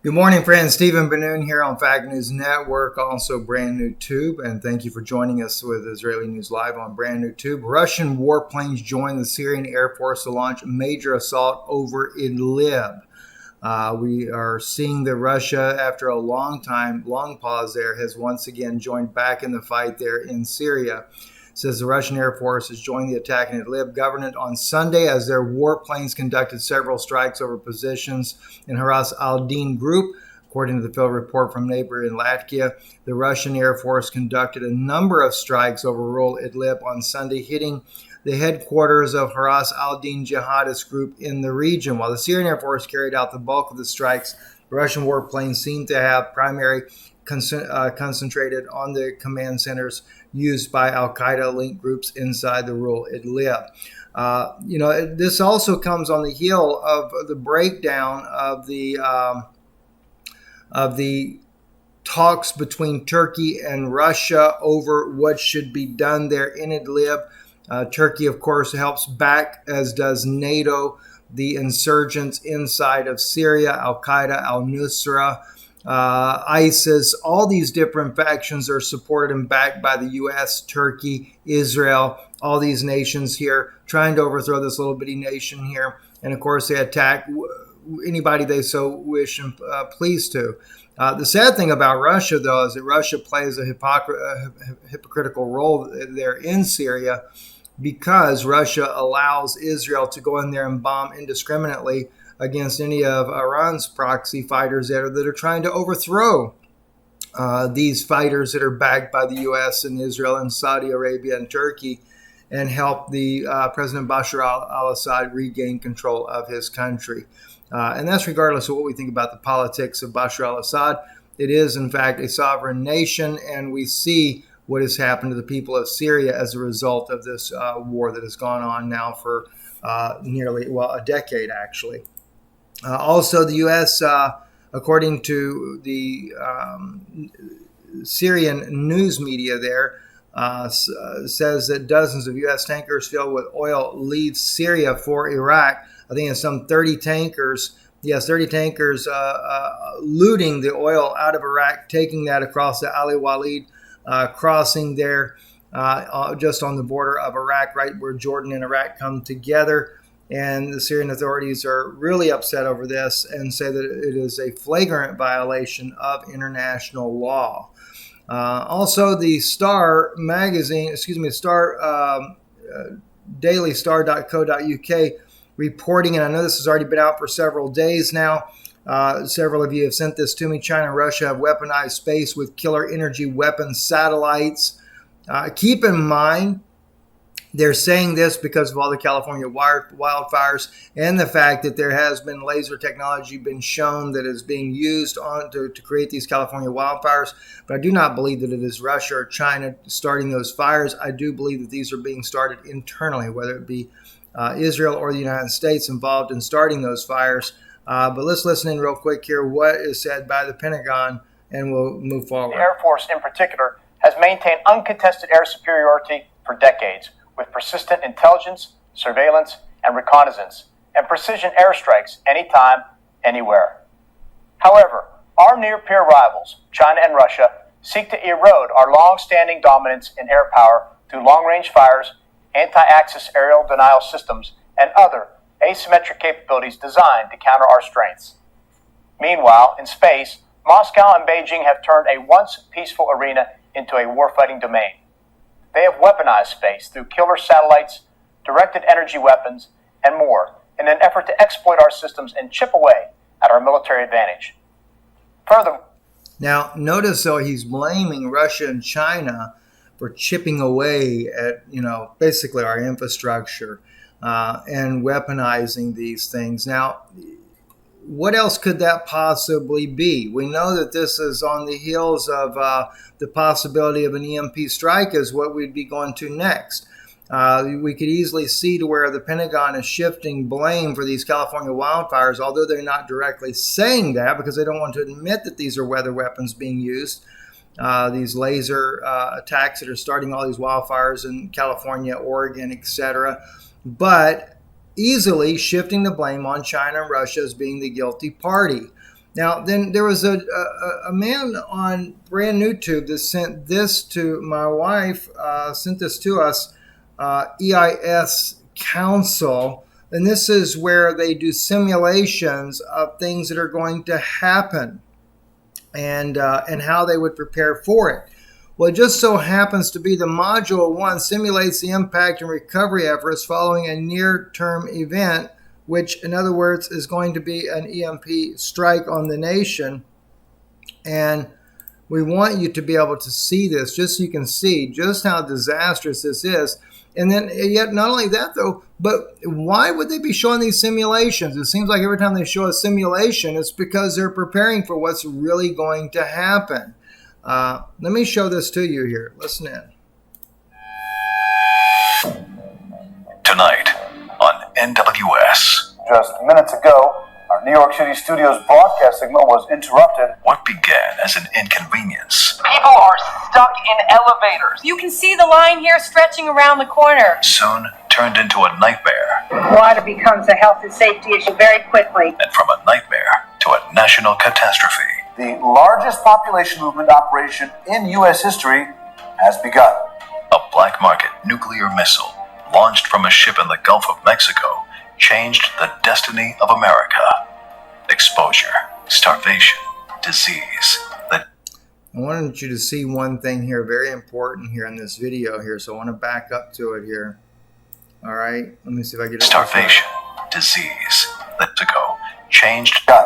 Good morning, friends. Stephen Benoon here on Fact News Network, also Brand New Tube, and thank you for joining us with Israeli News Live on Brand New Tube. Russian warplanes joined the Syrian Air Force to launch a major assault over Idlib. We are seeing that Russia, after a long pause there, has once again joined back in the fight there in Syria. It says the Russian Air Force has joined the attack in Idlib governorate on Sunday as their warplanes conducted several strikes over positions in Haras al-Din group. According to the field report from neighboring Latvia, the Russian Air Force conducted a number of strikes over rural Idlib on Sunday, hitting the headquarters of Haras al-Din jihadist group in the region. While the Syrian Air Force carried out the bulk of the strikes, the Russian warplanes seemed to have primarily concentrated on the command centers used by al-Qaeda-linked groups inside the rural Idlib. This also comes on the heel of the breakdown of the talks between Turkey and Russia over what should be done there in Idlib. Turkey, of course, helps back, as does NATO, the insurgents inside of Syria, al-Qaeda, al-Nusra, ISIS. All these different factions are supported and backed by the U.S., Turkey, Israel, all these nations here trying to overthrow this little bitty nation here. And, of course, they attack anybody they so wish and please to. The sad thing about Russia, though, is that Russia plays a hypocritical role there in Syria, because Russia allows Israel to go in there and bomb indiscriminately against any of Iran's proxy fighters that are trying to overthrow these fighters that are backed by the U.S. and Israel and Saudi Arabia and Turkey, and help the President Bashar al-Assad regain control of his country. And that's regardless of what we think about the politics of Bashar al-Assad. It is, in fact, a sovereign nation, and we see what has happened to the people of Syria as a result of this war that has gone on now for nearly a decade, actually. Also, the U.S., according to the Syrian news media there, says that dozens of U.S. tankers filled with oil leave Syria for Iraq. I think it's some 30 tankers. Yes, 30 tankers looting the oil out of Iraq, taking that across the Ali Walid crossing there just on the border of Iraq, right where Jordan and Iraq come together. And the Syrian authorities are really upset over this and say that it is a flagrant violation of international law. Also, the Star magazine, dailystar.co.uk reporting, and I know this has already been out for several days now. Several of you have sent this to me. China and Russia have weaponized space with killer energy weapon satellites. Keep in mind, they're saying this because of all the California wildfires and the fact that there has been laser technology been shown that is being used to create these California wildfires. But I do not believe that it is Russia or China starting those fires. I do believe that these are being started internally, whether it be Israel or the United States involved in starting those fires. But let's listen in real quick here what is said by the Pentagon, and we'll move forward. The Air Force in particular has maintained uncontested air superiority for decades, with persistent intelligence, surveillance, and reconnaissance, and precision airstrikes anytime, anywhere. However, our near-peer rivals, China and Russia, seek to erode our long-standing dominance in air power through long-range fires, anti-axis aerial denial systems, and other asymmetric capabilities designed to counter our strengths. Meanwhile, in space, Moscow and Beijing have turned a once peaceful arena into a warfighting domain. They have weaponized space through killer satellites, directed energy weapons, and more in an effort to exploit our systems and chip away at our military advantage. Further, now notice though he's blaming Russia and China for chipping away at basically our infrastructure and weaponizing these things. Now, what else could that possibly be? We know that this is on the heels of the possibility of an EMP strike is what we'd be going to next. We could easily see to where the Pentagon is shifting blame for these California wildfires, although they're not directly saying that because they don't want to admit that these are weather weapons being used. These laser attacks that are starting all these wildfires in California, Oregon, etc. But easily shifting the blame on China and Russia as being the guilty party. Now, then there was a man on brand new tube that sent this to my wife, sent this to us, EIS Council. And this is where they do simulations of things that are going to happen and how they would prepare for it. Well, it just so happens to be the Module 1 simulates the impact and recovery efforts following a near-term event, which, in other words, is going to be an EMP strike on the nation. And we want you to be able to see this, just so you can see just how disastrous this is. And then, yet, not only that, though, but why would they be showing these simulations? It seems like every time they show a simulation, it's because they're preparing for what's really going to happen. Let me show this to you here. Listen in. Tonight on NWS. Just minutes ago, our New York City studios broadcast signal was interrupted. What began as an inconvenience People are stuck in elevators. You can see the line here stretching around the corner. soon turned into a nightmare, Water becomes a health and safety issue very quickly. and from a nightmare to a national catastrophe. The largest population movement operation in U.S. history has begun. A black market nuclear missile launched from a ship in the Gulf of Mexico changed the destiny of America. Exposure, starvation, disease. I wanted you to see one thing here, very important here in this video here. So I want to back up to it here. All right, let me see if I get it. Starvation, disease. Mexico changed Done.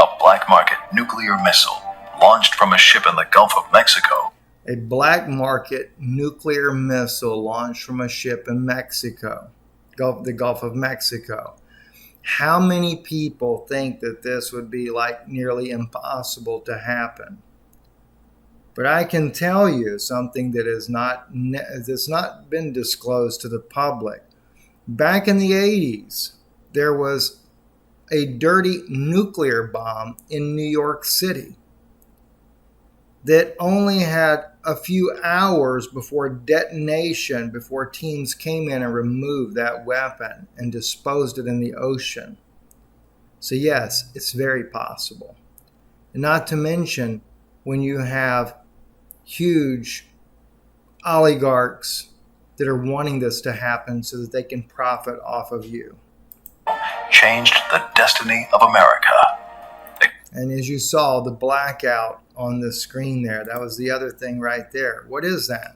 a black market nuclear missile launched from a ship in the Gulf of Mexico. A black market nuclear missile launched from a ship in Mexico, the Gulf of Mexico. How many people think that this would be like nearly impossible to happen? But I can tell you something that is that's not been disclosed to the public. Back in the 80s, there was a dirty nuclear bomb in New York City that only had a few hours before detonation, before teams came in and removed that weapon and disposed it in the ocean. So yes, it's very possible. And not to mention when you have huge oligarchs that are wanting this to happen so that they can profit off of you. Changed the destiny of America. And as you saw, the blackout on the screen there, that was the other thing right there. What is that?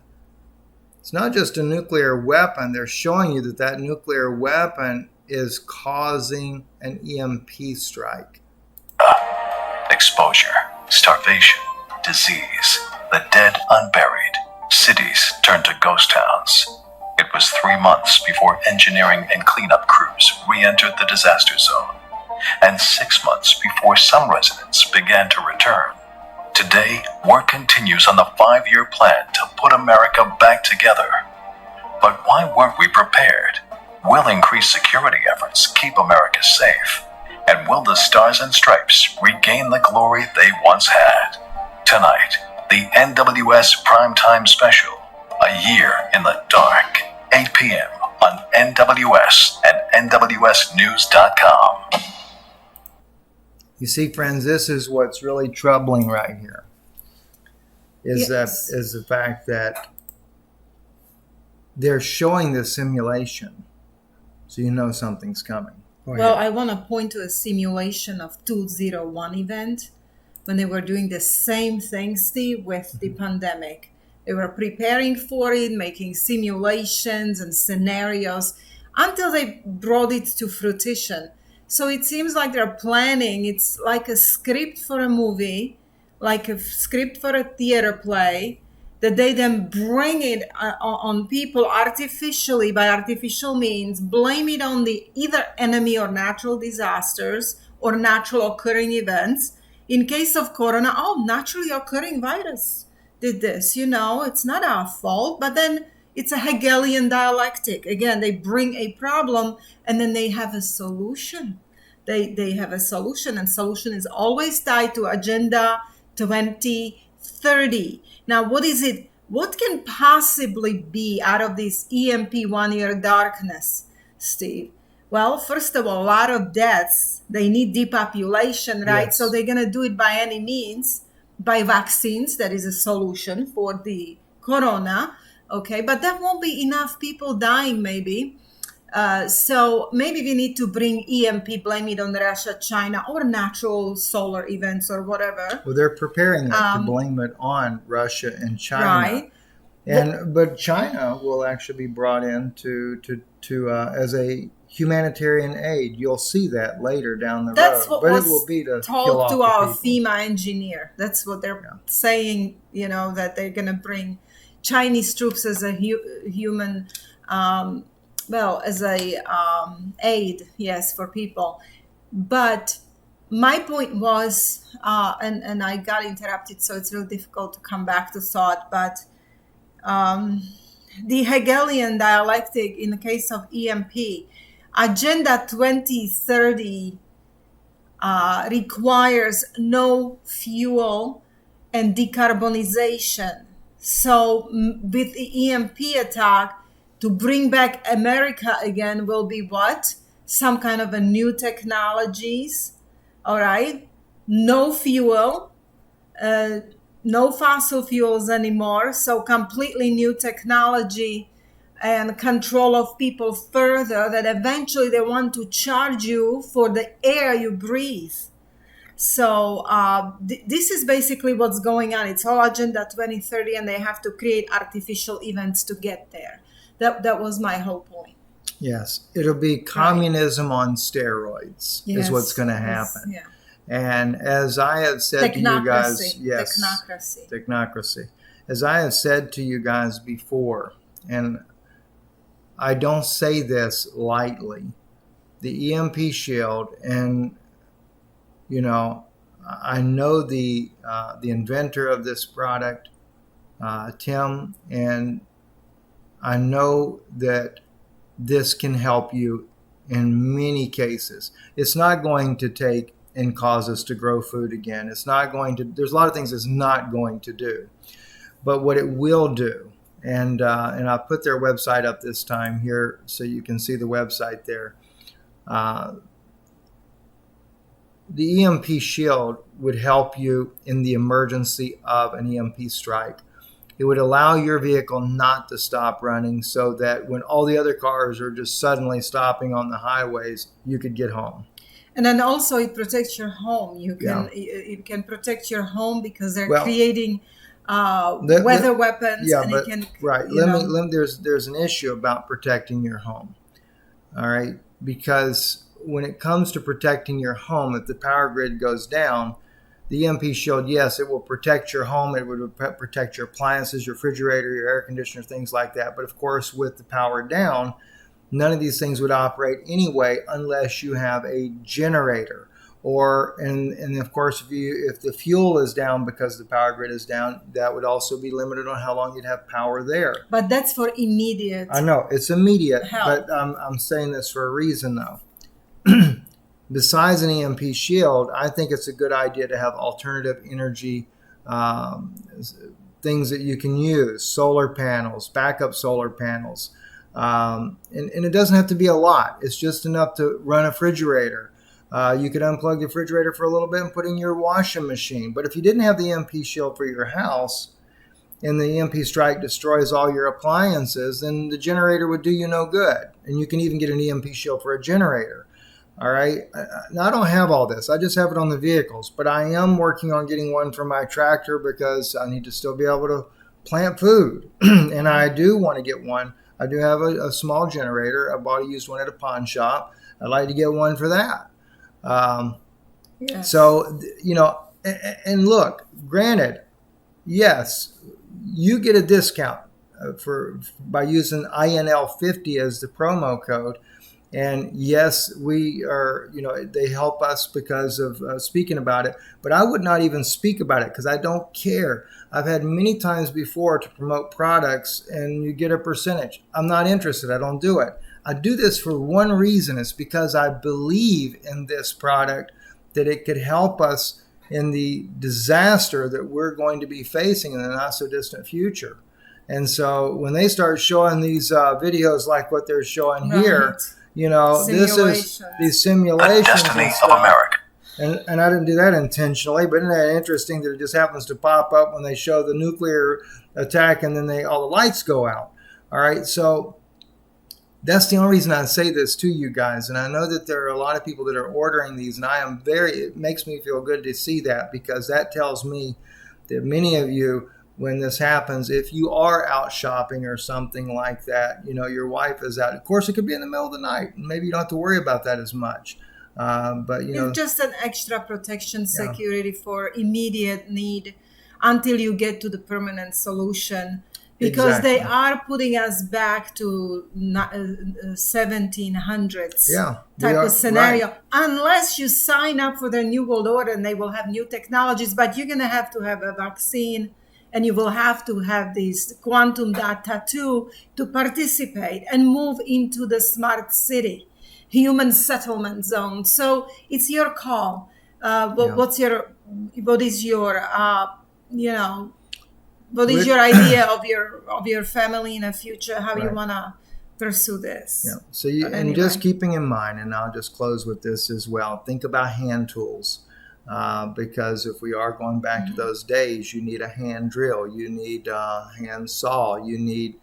It's not just a nuclear weapon. They're showing you that that nuclear weapon is causing an EMP strike. Exposure, starvation, disease, the dead unburied. Cities turned to ghost towns. It was 3 months before engineering and cleanup crews re-entered the disaster zone, and 6 months before some residents began to return. Today, work continues on the 5-year plan to put America back together. But why weren't we prepared? Will increased security efforts keep America safe? And will the Stars and Stripes regain the glory they once had? Tonight, the NWS Primetime Special, A Year in the Dark, 8 p.m. on NWS and NWSnews.com. You see, friends, this is what's really troubling right here. Is Yes. the fact that they're showing this simulation, so you know something's coming. Go Well, ahead. I want to point to a simulation of 201 event when they were doing the same thing, Steve, with the pandemic. They were preparing for it, making simulations and scenarios until they brought it to fruition. So it seems like they're planning. It's like a script for a movie, like a script for a theater play, that they then bring it on people artificially, by artificial means, blame it on the either enemy or natural disasters or natural occurring events. In case of corona, naturally occurring virus did this, it's not our fault. But then it's a Hegelian dialectic. Again, they bring a problem and then they have a solution. They have a solution, and solution is always tied to Agenda 2030. Now, what is it? What can possibly be out of this EMP 1 year darkness, Steve? Well, first of all, a lot of deaths. They need depopulation, right? Yes. So they're going to do it by any means, by vaccines. That is a solution for the corona. Okay, but that won't be enough people dying, maybe. So maybe we need to bring EMP, blame it on Russia, China, or natural solar events or whatever. Well, they're preparing it to blame it on Russia and China. Right. But China will actually be brought in to as a humanitarian aid. You'll see that later down the That's road. what But was it will be to told kill off to the our people. FEMA engineer. That's what they're saying. That they're going to bring Chinese troops as a human, as a aid, yes, for people. But my point was, and I got interrupted, so it's really difficult to come back to thought. But the Hegelian dialectic in the case of EMP, Agenda 2030 requires no fuel and decarbonization. So with the EMP attack, to bring back America again will be what? Some kind of a new technologies, all right? No fuel, no fossil fuels anymore, so completely new technology and control of people further, that eventually they want to charge you for the air you breathe. So this is basically what's going on. It's all Agenda 2030, and they have to create artificial events to get there. That was my whole point. Yes, it'll be communism on steroids is what's going to happen. Yeah. And as I had said to you guys, technocracy. As I have said to you guys before, and I don't say this lightly, the EMP Shield, and I know the inventor of this product, Tim, and I know that this can help you in many cases. It's not going to take and cause us to grow food again. It's not going to. There's a lot of things it's not going to do, but what it will do, and I'll put their website up this time here so you can see the website there. The EMP Shield would help you in the emergency of an EMP strike. It would allow your vehicle not to stop running, so that when all the other cars are just suddenly stopping on the highways, you could get home. And then also it protects your home. You can protect your home because they're creating weather weapons. Yeah, and but it can, there's an issue about protecting your home. All right, because when it comes to protecting your home, if the power grid goes down, the EMP Shield, yes, it will protect your home. It would protect your appliances, your refrigerator, your air conditioner, things like that. But of course, with the power down, none of these things would operate anyway unless you have a generator. And of course, if the fuel is down because the power grid is down, that would also be limited on how long you'd have power there. But that's for immediate. I know it's immediate, help. But I'm saying this for a reason, though. Besides an EMP Shield, I think it's a good idea to have alternative energy things that you can use, solar panels, backup solar panels. And it doesn't have to be a lot. It's just enough to run a refrigerator. You could unplug the refrigerator for a little bit and put in your washing machine. But if you didn't have the EMP Shield for your house and the EMP strike destroys all your appliances, then the generator would do you no good. And you can even get an EMP Shield for a generator. All right. Now, I don't have all this. I just have it on the vehicles, but I am working on getting one for my tractor because I need to still be able to plant food. And I do want to get one. I do have a small generator. I bought a used one at a pawn shop. I'd like to get one for that. So, and look, granted, yes, you get a discount by using INL50 as the promo code. And yes, we are, they help us because of speaking about it. But I would not even speak about it because I don't care. I've had many times before to promote products and you get a percentage. I'm not interested. I don't do it. I do this for one reason. It's because I believe in this product, that it could help us in the disaster that we're going to be facing in the not so distant future. And so when they start showing these videos like what they're showing here, This is these The simulations destiny and of stuff. America. And I didn't do that intentionally, but isn't that interesting that it just happens to pop up when they show the nuclear attack and then all the lights go out. All right, so that's the only reason I say this to you guys. And I know that there are a lot of people that are ordering these, and it makes me feel good to see that, because that tells me that many of you, when this happens, if you are out shopping or something like that, your wife is out. Of course, it could be in the middle of the night, and maybe you don't have to worry about that as much. But it's just an extra protection, security for immediate need until you get to the permanent solution, because they are putting us back to 1700s type of scenario, right. Unless you sign up for their New World Order, and they will have new technologies, but you're going to have a vaccine, and you will have to have this quantum data too to participate and move into the smart city, human settlement zone. So it's your call. What is your idea of your family in the future? How you want to pursue this? Yeah. So and just keeping in mind, and I'll just close with this as well. Think about hand tools, because if we are going back to those days, you need a hand drill, you need a hand saw, you need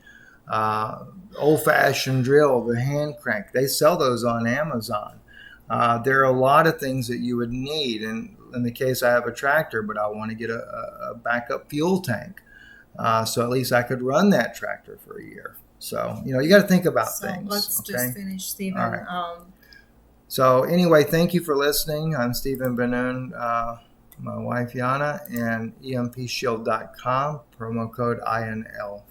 old-fashioned drill, the hand crank. They sell those on Amazon. There are a lot of things that you would need. And in the case I have a tractor, but I want to get a backup fuel tank, so at least I could run that tractor for a year. So you got to think about things. Let's just finish, Stephen. All right. So anyway, thank you for listening. I'm Stephen Benoon, my wife Yana, and EMPShield.com, promo code INL.